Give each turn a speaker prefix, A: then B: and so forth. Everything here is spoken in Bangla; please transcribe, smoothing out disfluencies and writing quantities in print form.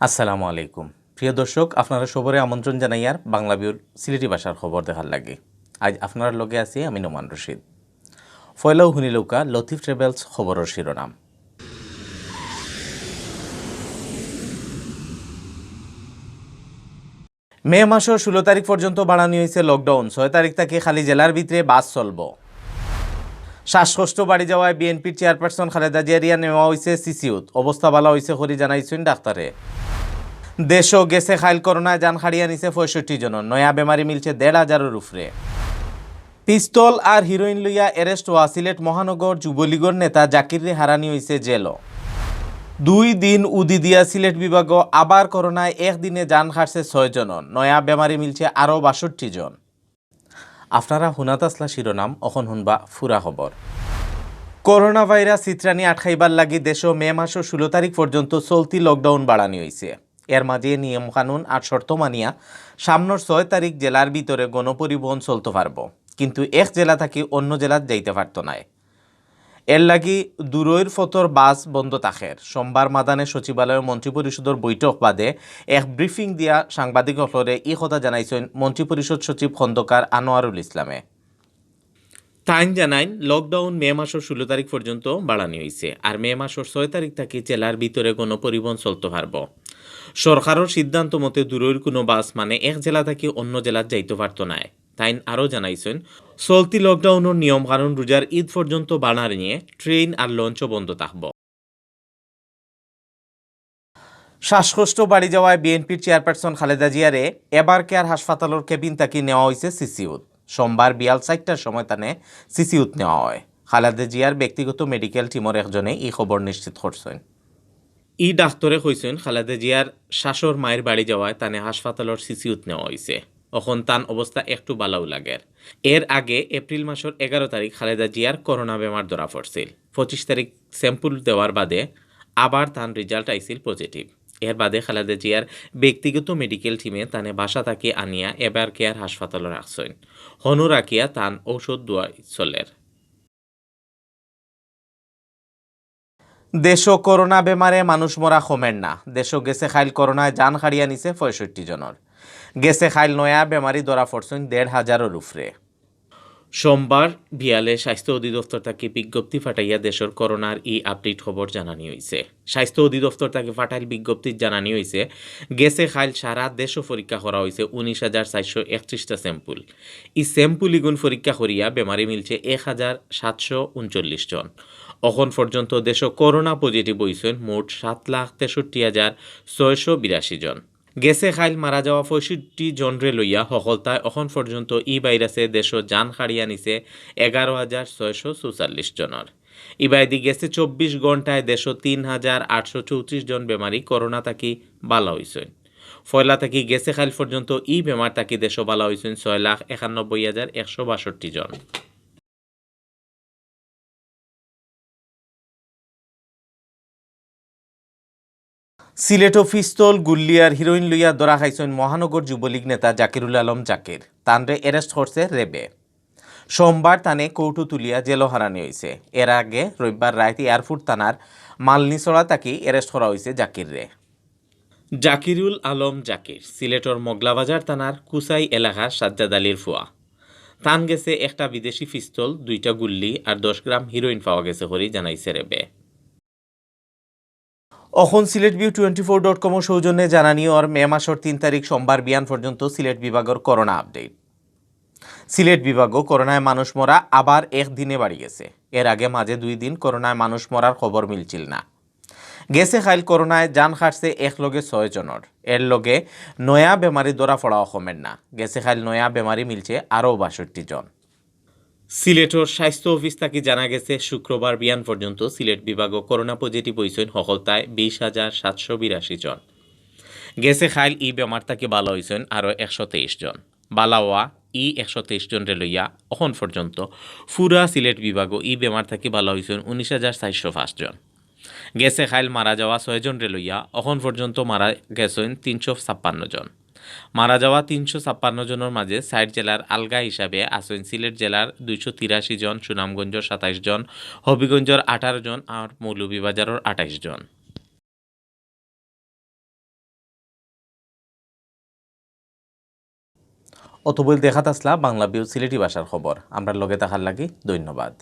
A: আসসালামু আলাইকুম প্রিয় দর্শক আপনারা সবরে আমন্ত্রণ জানাইয়ার বাংলাভিউর সিলেটি ভাষার খবর দেখার লাগে আজ আপনার লগে আছি আমি নোমান রশিদ ফয়লাও হুনিলৌকা লতিফ ট্রেভেলস খবরের শিরোনাম মে মাসের 16 তারিখ পর্যন্ত বাড়ানো হয়েছে লকডাউন 6 তারিখ থেকে খালি জেলার ভিতরে বাস চলব শ্বাসকষ্ট বাড়ি যাওয়ায় বিএনপির চেয়ারপারসন খালেদা জিয়া নেওয়া হয়েছে সিসিউত অবস্থা ভালো হয়েছে করি জানাইছেন ডাক্তারে দেশও গেছে খাইল করোনায় যান হারিয়ে নিছে 65 জন নয়া বেমারি মিলছে 1,500 উপরে পিস্তল আর হিরোইন লইয়া এরেস্ট হওয়া সিলেট মহানগর যুবলীগের নেতা জাকিরে হারানি হয়েছে জেল 2 দিন উদি দিয়া সিলেট বিভাগ আবার করোনায় একদিনে যান হারছে 6 জন নয়া বেমারি মিলছে আরও 62 জন আপনারা হুনাত আসলা শিরোনাম অখন শুনবা ফুরা খবর করোনা ভাইরাস চিত্রানি আটকাইবার লাগি দেশও মে মাসের 16 তারিখ পর্যন্ত চলতি লকডাউন বাড়ানি হয়েছে এর মাঝে নিয়ম কানুন আর শর্ত মানিয়া সামনের 6 তারিখ জেলার ভিতরে গণপরিবহন চলতে পারব কিন্তু এক জেলা থাকি অন্য জেলাত যাইতে পারত নাই এর লাগি দূরের ফতর বাস বন্ধ থাকের সোমবার মাদানে সচিবালয় মন্ত্রিপরিষদের বৈঠক বাদে এক ব্রিফিং দিয়া সাংবাদিকসকলে এই কথা জানাইছেন মন্ত্রিপরিষদ সচিব খন্দকার আনোয়ারুল ইসলামে তাইন জানাইন লকডাউন মে মাসের 16 তারিখ পর্যন্ত বাড়ানি হয়েছে আর মে মাসের 6 তারিখ থেকে জেলার ভিতরে গণপরিবহন চলতে পারব সরকারের সিদ্ধান্ত মতে দূরের কোনো বাস মানে এক জেলা থেকে অন্য জেলাত যাইতে পারত নাই তাইন আরও জানাইছেন চলতি লকডাউনের নিয়ম কানুন রোজার ঈদ পর্যন্ত বাড়ার নিয়ে ট্রেন আর লঞ্চও বন্ধ থাকব শ্বাসকষ্ট বাড়ি যাওয়ায় বিএনপির চেয়ারপারসন খালেদা জিয়ারে এবার কেয়ার হাসপাতালের কেবিন তাকি নেওয়া হয়েছে সিসিউত সোমবার বিয়াল 4টার সময় তানে সিসিউত নেওয়া হয় খালেদা জিয়ার ব্যক্তিগত মেডিকেল টিমের একজনে এই খবর নিশ্চিত করছেন ডাক্তরে কইছেন খালেদা জিয়ার শাশুর মায়ের বাড়ি যাওয়ায় তানে হাসপাতালের সিসিউত নেওয়া হয়েছে এখন তান অবস্থা একটু বালাও লাগের এর আগে এপ্রিল মাসের 11 তারিখ খালেদা জিয়ার করোনা বেমার ধরা পড়ছিল 25 তারিখ স্যাম্পল দেওয়ার বাদে আবার তান রেজাল্ট আইছিল পজিটিভ এর বাদে খালেদা জিয়ার ব্যক্তিগত মেডিকেল টিমে তানে বাসা থাকি আনিয়া এবার কেয়ার হাসপাতালে রাখছেন হনু রাখিয়া তান ঔষধ দোয়াই চলের দেশও করোনা বেমারে মানুষ মরা কমেন না দেশও গেছে খাইল করোনায় যান হারিয়া নিছে 65 জনের গেছে খাইল নয়া বেমারি ধরা পড়ছেন 1,500 উপরে সোমবার বিয়ালে স্বাস্থ্য অধিদপ্তর তাকে বিজ্ঞপ্তি ফাটাইয়া দেশের করোনার আপডেট খবর জানানি হয়েছে স্বাস্থ্য অধিদপ্তর তাকে ফাটাইল বিজ্ঞপ্তি জানানি হয়েছে গেছে খাইল সারা দেশও পরীক্ষা করা হয়েছে 19,431টা স্যাম্পল স্যাম্পল ইগুন পরীক্ষা করিয়া বেমারি মিলছে 1,739 জন এখন পর্যন্ত দেশ করোনা পজিটিভ হয়েছেন মোট 7,63,682 জন গেছে খাইল মারা যাওয়া 65 জনরে লইয়া সকলতায় এখন পর্যন্ত ভাইরাসে দেশ যান হারিয়া নিছে 11,644 জনের বাইদি গেছে 24 ঘন্টায় দেশ 3,834 জন বেমারি করোনা থাকি বালা হয়েছেন ফয়লা থাকি গেছে খাইল পর্যন্ত বেমার থাকি দেশ বালা হয়েছেন 6,91,162 জন সিলেটও পিস্তল গুল্লি আর হিরোইন লইয়া ধরা খাইছেন মহানগর যুবলীগ নেতা জাকিরুল আলম জাকির তানরে অ্যারেস্ট করছে রেবে সোমবার তানে কৌটু তুলিয়া জেল হারানি হয়েছে এর আগে রবিবার রাতে এয়ারপোর্ট থানার মালনিছড়া তাকি অ্যারেস্ট করা হয়েছে জাকিররে জাকিরুল আলম জাকির সিলেটর মগলাবাজার থানার কুসাই এলাকার সাজ্জাদ আলীর ফুয়া তান গেছে একটা বিদেশি পিস্তল 2টা গুল্লি আর 10 গ্রাম হিরোইন পাওয়া গেছে হরি জানাইছে রেবে অখন সিলেটভিউ24.com সৌজন্যে জানানিও আর মে মাসের 3 তারিখ সোমবার বিয়ান পর্যন্ত সিলেট বিভাগের করোনা আপডেট সিলেট বিভাগও করোনায় মানুষ মরা আবার একদিনে বাড়ি গেছে এর আগে মাঝে 2 দিন করোনায় মানুষ মরার খবর মিলছিল না গেছে খাইল করোনায় যান হারছে একলগে 6 জনের এর লগে নয়া বেমারি ধরা পড়া কমেন না গেছে খাইল নয়া বেমারি মিলছে আরও 62 জন সিলেটর স্বাস্থ্য অফিস থেকে জানা গেছে শুক্রবার বিয়ান পর্যন্ত সিলেট বিভাগও করোনা পজিটিভ হয়েছেন সকলতায় 20,782 জন গেছে খাইল বেমার থেকে ভালো হয়েছেন আরও 123 জন বালাওয়া 123 জনরে লইয়া এখন পর্যন্ত ফুরা সিলেট বিভাগও বেমার থেকে ভালো হয়েছেন 19,405 জন গেছে খাইল মারা যাওয়া 6 জনরে লইয়া এখন পর্যন্ত মারা গেছেন 356 জন মারা যাওয়া 356 জনের মাঝে 60 জেলার আলগা হিসাবে আছেন সিলেট জেলার 283 জন সুনামগঞ্জের 27 জন হবিগঞ্জের 18 জন আর মৌলভীবাজারের 28 জন অতবল দেখাত আসলা বাংলা ভিউ সিলেটি ভাষার খবর। আমরা লগে থাকার লাগি ধন্যবাদ।